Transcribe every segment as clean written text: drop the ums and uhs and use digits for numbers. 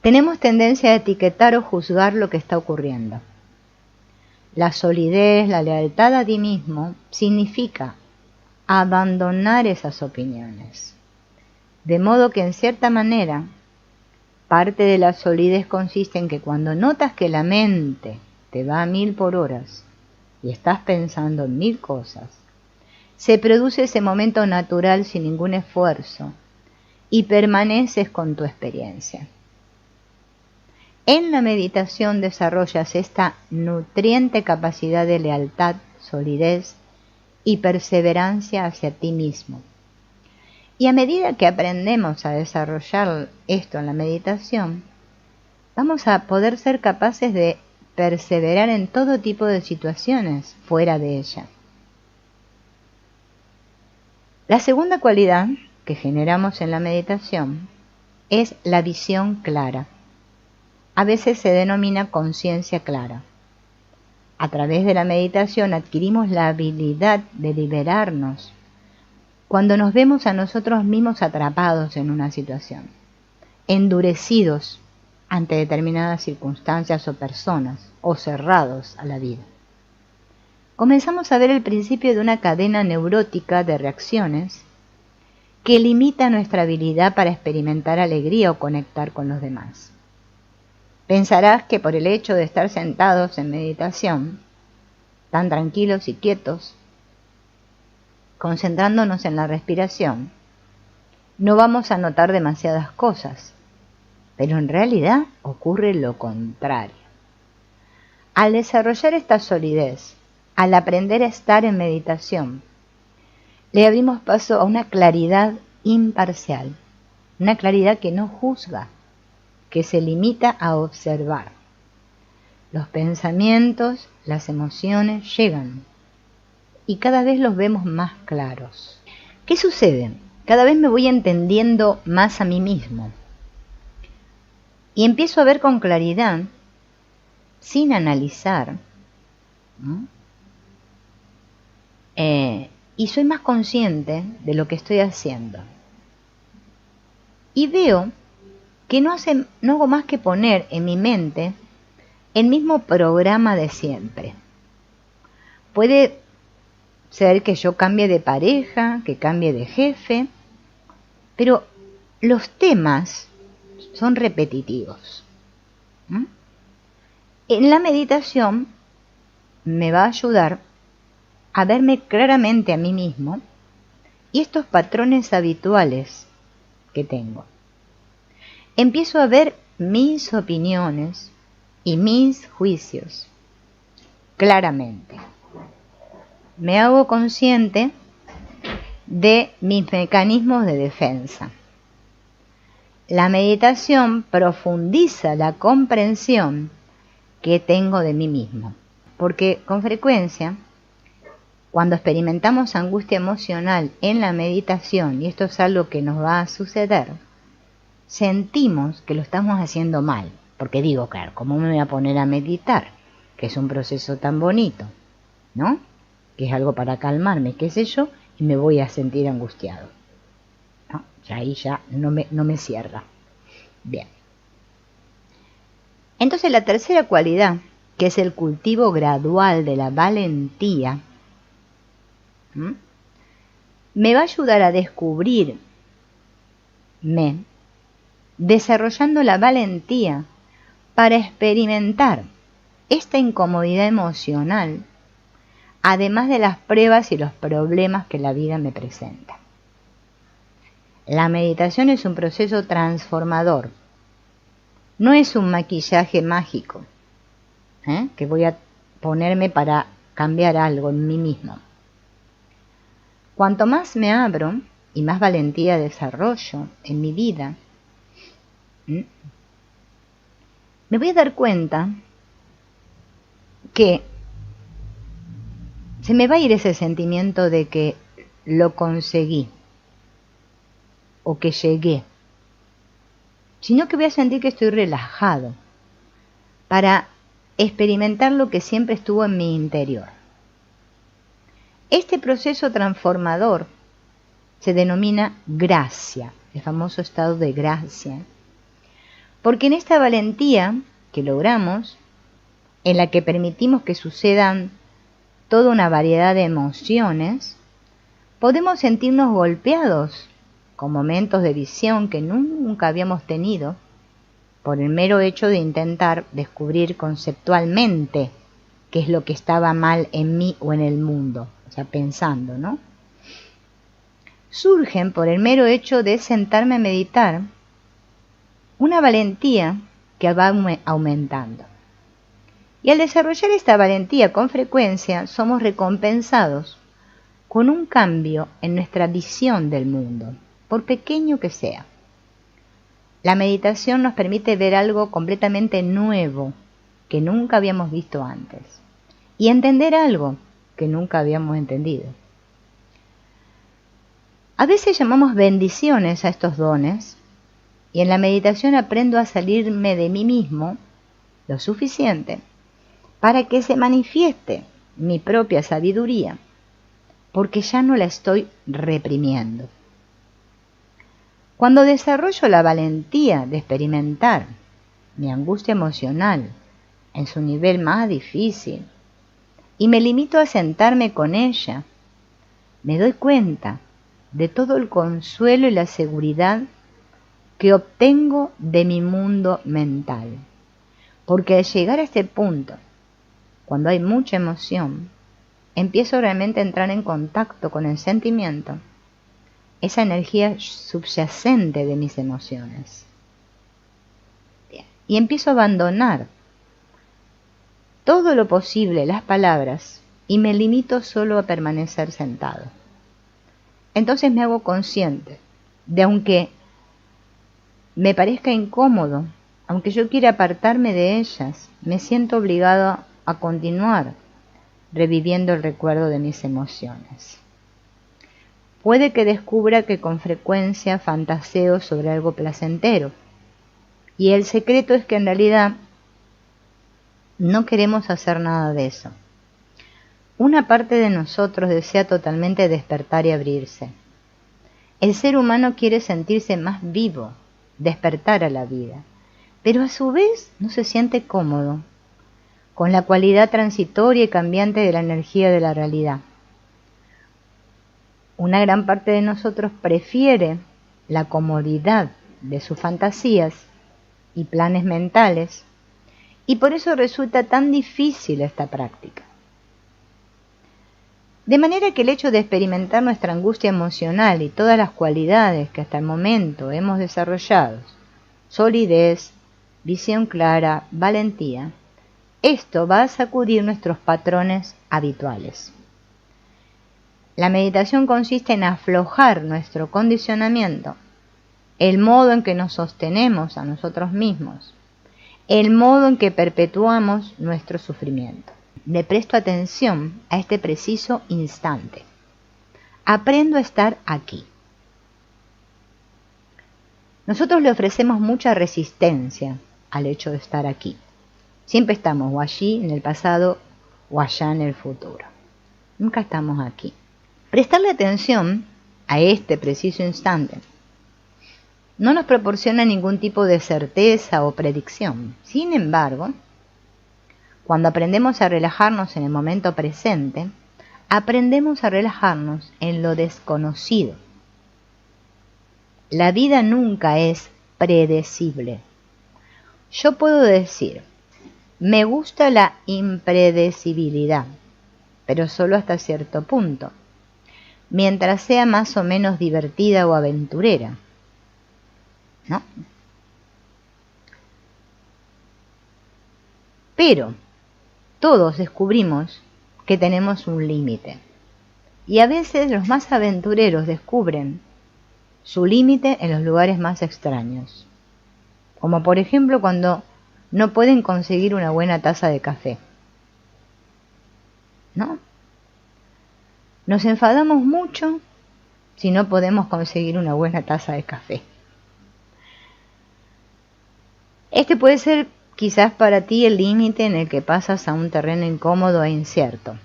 tenemos tendencia a etiquetar o juzgar lo que está ocurriendo. La solidez, la lealtad a ti mismo, significa abandonar esas opiniones. De modo que en cierta manera, parte de la solidez consiste en que cuando notas que la mente te va a 1000 por hora y estás pensando en 1000 cosas, se produce ese momento natural sin ningún esfuerzo y permaneces con tu experiencia. En la meditación desarrollas esta nutriente capacidad de lealtad, solidez y perseverancia hacia ti mismo. Y a medida que aprendemos a desarrollar esto en la meditación, vamos a poder ser capaces de perseverar en todo tipo de situaciones fuera de ella. La segunda cualidad que generamos en la meditación es la visión clara. A veces se denomina conciencia clara. A través de la meditación adquirimos la habilidad de liberarnos cuando nos vemos a nosotros mismos atrapados en una situación, endurecidos ante determinadas circunstancias o personas, o cerrados a la vida. Comenzamos a ver el principio de una cadena neurótica de reacciones que limita nuestra habilidad para experimentar alegría o conectar con los demás. Pensarás que por el hecho de estar sentados en meditación, tan tranquilos y quietos, concentrándonos en la respiración, no vamos a notar demasiadas cosas, pero en realidad ocurre lo contrario. Al desarrollar esta solidez, al aprender a estar en meditación, le abrimos paso a una claridad imparcial, una claridad que no juzga, que se limita a observar. Los pensamientos, las emociones llegan y cada vez los vemos más claros. ¿Qué sucede? Cada vez me voy entendiendo más a mí mismo y empiezo a ver con claridad, sin analizar, ¿no? Y soy más consciente de lo que estoy haciendo. Y veo que no hago más que poner en mi mente el mismo programa de siempre. Puede ser que yo cambie de pareja, que cambie de jefe, pero los temas son repetitivos. En la meditación me va a ayudar a verme claramente a mí mismo y estos patrones habituales que tengo. Empiezo a ver mis opiniones y mis juicios claramente. Me hago consciente de mis mecanismos de defensa. La meditación profundiza la comprensión que tengo de mí mismo, porque con frecuencia, cuando experimentamos angustia emocional en la meditación, y esto es algo que nos va a suceder, sentimos que lo estamos haciendo mal, porque digo, claro, ¿cómo me voy a poner a meditar? Que es un proceso tan bonito, ¿no? Que es algo para calmarme, qué sé yo, y me voy a sentir angustiado, ¿no? Ya ahí ya no me cierra. Bien. Entonces la tercera cualidad, que es el cultivo gradual de la valentía, me va a ayudar a descubrirme desarrollando la valentía para experimentar esta incomodidad emocional, además de las pruebas y los problemas que la vida me presenta. La meditación es un proceso transformador, no es un maquillaje mágico, que voy a ponerme para cambiar algo en mí mismo. Cuanto más me abro y más valentía desarrollo en mi vida, me voy a dar cuenta que se me va a ir ese sentimiento de que lo conseguí o que llegué, sino que voy a sentir que estoy relajado para experimentar lo que siempre estuvo en mi interior. Este proceso transformador se denomina gracia, el famoso estado de gracia, Porque en esta valentía que logramos, en la que permitimos que sucedan toda una variedad de emociones, podemos sentirnos golpeados con momentos de visión que nunca habíamos tenido por el mero hecho de intentar descubrir conceptualmente qué es lo que estaba mal en mí o en el mundo, o sea, pensando, ¿no? Surgen por el mero hecho de sentarme a meditar una valentía que va aumentando. Y al desarrollar esta valentía con frecuencia, somos recompensados con un cambio en nuestra visión del mundo, por pequeño que sea. La meditación nos permite ver algo completamente nuevo que nunca habíamos visto antes y entender algo que nunca habíamos entendido. A veces llamamos bendiciones a estos dones y en la meditación aprendo a salirme de mí mismo lo suficiente para que se manifieste mi propia sabiduría, porque ya no la estoy reprimiendo. Cuando desarrollo la valentía de experimentar mi angustia emocional en su nivel más difícil y me limito a sentarme con ella, me doy cuenta de todo el consuelo y la seguridad que obtengo de mi mundo mental. Porque al llegar a este punto, cuando hay mucha emoción, empiezo realmente a entrar en contacto con el sentimiento, esa energía subyacente de mis emociones. Bien. Y empiezo a abandonar todo lo posible las palabras y me limito solo a permanecer sentado. Entonces me hago consciente de, aunque me parezca incómodo, aunque yo quiera apartarme de ellas, me siento obligado a continuar reviviendo el recuerdo de mis emociones. Puede que descubra que con frecuencia fantaseo sobre algo placentero, y el secreto es que en realidad no queremos hacer nada de eso. Una parte de nosotros desea totalmente despertar y abrirse. El ser humano quiere sentirse más vivo, despertar a la vida, pero a su vez no se siente cómodo con la cualidad transitoria y cambiante de la energía de la realidad. Una gran parte de nosotros prefiere la comodidad de sus fantasías y planes mentales, y por eso resulta tan difícil esta práctica. De manera que el hecho de experimentar nuestra angustia emocional y todas las cualidades que hasta el momento hemos desarrollado, solidez, visión clara, valentía, esto va a sacudir nuestros patrones habituales. La meditación consiste en aflojar nuestro condicionamiento, el modo en que nos sostenemos a nosotros mismos, el modo en que perpetuamos nuestro sufrimiento. Le presto atención a este preciso instante. Aprendo a estar aquí. Nosotros le ofrecemos mucha resistencia al hecho de estar aquí. Siempre estamos o allí en el pasado o allá en el futuro. Nunca estamos aquí. Prestarle atención a este preciso instante no nos proporciona ningún tipo de certeza o predicción. Sin embargo, cuando aprendemos a relajarnos en el momento presente, aprendemos a relajarnos en lo desconocido. La vida nunca es predecible. Yo puedo decir, me gusta la impredecibilidad, pero solo hasta cierto punto, mientras sea más o menos divertida o aventurera, ¿no? Pero todos descubrimos que tenemos un límite, y a veces los más aventureros descubren su límite en los lugares más extraños, como por ejemplo cuando no pueden conseguir una buena taza de café, ¿no? Nos enfadamos mucho si no podemos conseguir una buena taza de café. Este puede ser quizás para ti el límite en el que pasas a un terreno incómodo e incierto.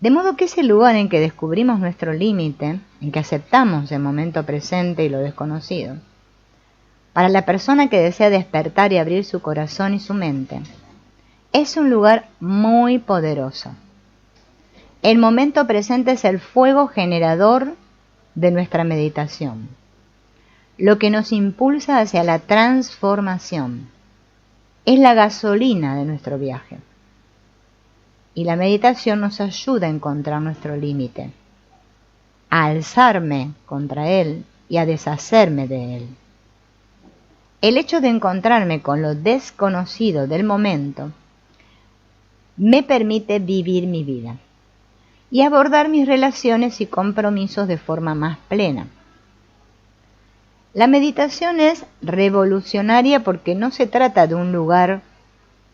De modo que ese lugar en que descubrimos nuestro límite, en que aceptamos el momento presente y lo desconocido, para la persona que desea despertar y abrir su corazón y su mente, es un lugar muy poderoso. El momento presente es el fuego generador de nuestra meditación, lo que nos impulsa hacia la transformación. Es la gasolina de nuestro viaje. Y la meditación nos ayuda a encontrar nuestro límite, a alzarme contra él y a deshacerme de él. El hecho de encontrarme con lo desconocido del momento me permite vivir mi vida y abordar mis relaciones y compromisos de forma más plena. La meditación es revolucionaria porque no se trata de un lugar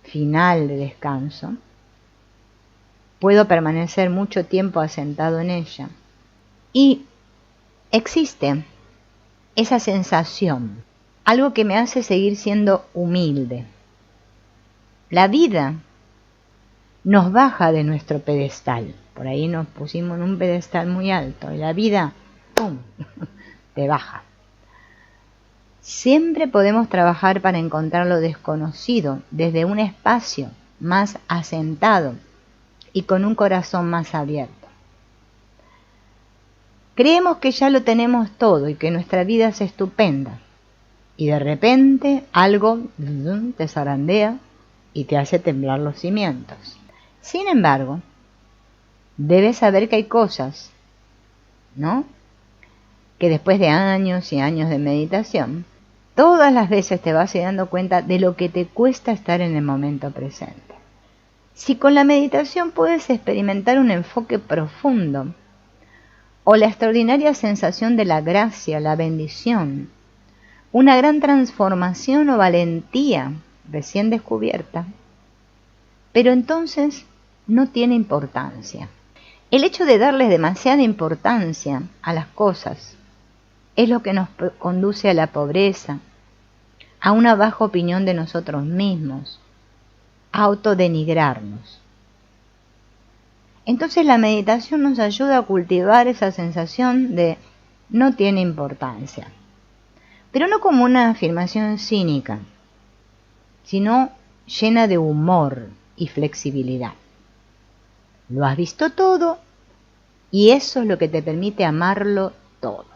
final de descanso. Puedo permanecer mucho tiempo asentado en ella. Y existe esa sensación, algo que me hace seguir siendo humilde. La vida nos baja de nuestro pedestal. Por ahí nos pusimos en un pedestal muy alto y la vida, ¡pum!, te baja. Siempre podemos trabajar para encontrar lo desconocido desde un espacio más asentado y con un corazón más abierto. Creemos que ya lo tenemos todo y que nuestra vida es estupenda. Y de repente algo te zarandea y te hace temblar los cimientos. Sin embargo, debes saber que hay cosas, ¿no?, que después de años y años de meditación, todas las veces te vas dando cuenta de lo que te cuesta estar en el momento presente. Si con la meditación puedes experimentar un enfoque profundo, o la extraordinaria sensación de la gracia, la bendición, una gran transformación o valentía recién descubierta, pero entonces no tiene importancia. El hecho de darles demasiada importancia a las cosas es lo que nos conduce a la pobreza, a una baja opinión de nosotros mismos, a autodenigrarnos. Entonces la meditación nos ayuda a cultivar esa sensación de no tiene importancia, pero no como una afirmación cínica, sino llena de humor y flexibilidad. Lo has visto todo y eso es lo que te permite amarlo todo.